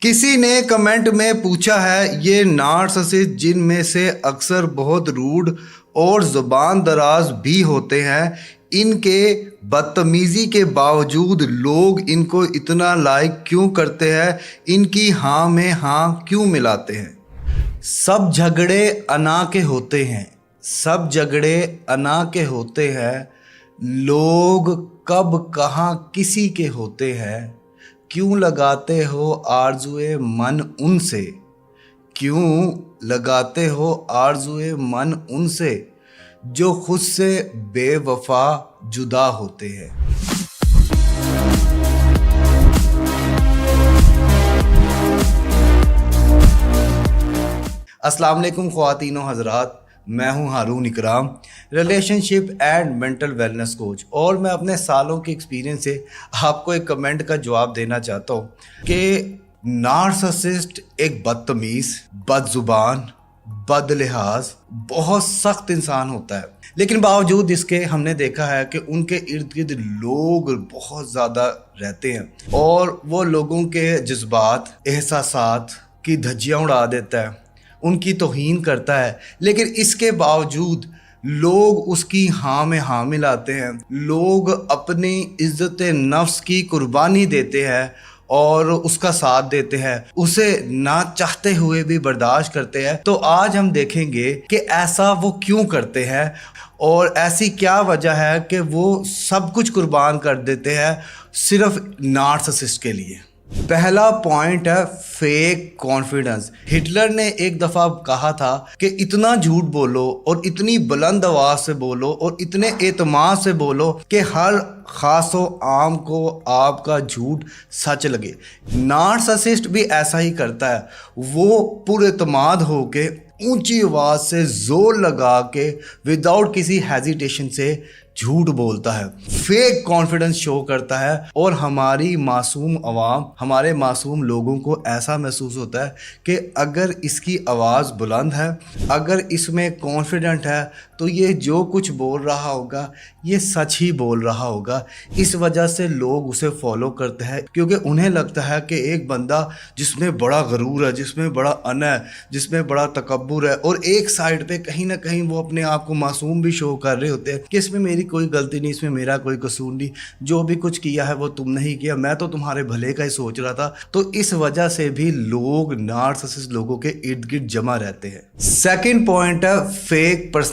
किसी ने कमेंट में पूछा है ये नार्सिसिस्ट जिन में से अक्सर बहुत रूड और ज़ुबान दराज भी होते हैं, इनके बदतमीज़ी के बावजूद लोग इनको इतना लाइक क्यों करते हैं, इनकी हाँ में हाँ क्यों मिलाते हैं। सब झगड़े अना के होते हैं, सब झगड़े अना के होते हैं, लोग कब कहाँ किसी के होते हैं। क्यों लगाते हो आरज़ुए मन उनसे, क्यों लगाते हो आरज़ुए मन उनसे जो खुद से बेवफा जुदा होते हैं। अस्सलाम वालेकुम ख्वातीन व हज़रात, मैं हूं हारून इकराम, relationship and mental wellness coach, और मैं अपने सालों के एक्सपीरियंस से आपको एक कमेंट का जवाब देना चाहता हूं कि नार्सिसिस्ट एक बदतमीज़, बदजुबान, बदलिहाज, बहुत सख्त इंसान होता है, लेकिन बावजूद इसके हमने देखा है कि उनके इर्द गिर्द लोग बहुत ज़्यादा रहते हैं और वो लोगों के जज्बात, एहसासात की धज्जियाँ उड़ा देता है, उनकी तौहीन करता है, लेकिन इसके बावजूद लोग उसकी हाँ में हाँ मिलाते हैं। लोग अपनी इज़्ज़त नफ्स की कुर्बानी देते हैं और उसका साथ देते हैं, उसे ना चाहते हुए भी बर्दाश्त करते हैं। तो आज हम देखेंगे कि ऐसा वो क्यों करते हैं और ऐसी क्या वजह है कि वो सब कुछ कुर्बान कर देते हैं सिर्फ नार्सिसिस्ट के लिए। पहला पॉइंट है फेक कॉन्फिडेंस। हिटलर ने एक दफ़ा कहा था कि इतना झूठ बोलो और इतनी बुलंद आवाज़ से बोलो और इतने एतमाद से बोलो कि हर खासो आम को आपका झूठ सच लगे। नार्सिसिस्ट भी ऐसा ही करता है, वो पुरएतमाद होके ऊंची आवाज़ से ज़ोर लगा के विदाउट किसी हेजिटेशन से झूठ बोलता है, फेक कॉन्फिडेंस शो करता है और हमारी मासूम आवाम, हमारे मासूम लोगों को ऐसा महसूस होता है कि अगर इसकी आवाज़ बुलंद है, अगर इसमें कॉन्फिडेंट है, तो ये जो कुछ बोल रहा होगा ये सच ही बोल रहा होगा। इस वजह से लोग उसे फॉलो करते हैं क्योंकि उन्हें लगता है कि एक बंदा जिसमें बड़ा गरूर है, जिसमें बड़ा अना है, जिसमें बड़ा तकब्बुर है, और एक साइड पे कहीं ना कहीं वो अपने आप को मासूम भी शो कर रहे होते हैं कि इसमें मेरी कोई गलती नहीं, इसमें मेरा कोई कसूर नहीं, जो भी कुछ किया है वो तुमने ही किया, मैं तो तुम्हारे भले का ही सोच रहा था। तो इस वजह से भी लोग नार्सिसिस्ट लोगों के इर्द गिर्द जमा रहते हैं। सेकंड पॉइंट है फेक पर्सनैलिटी।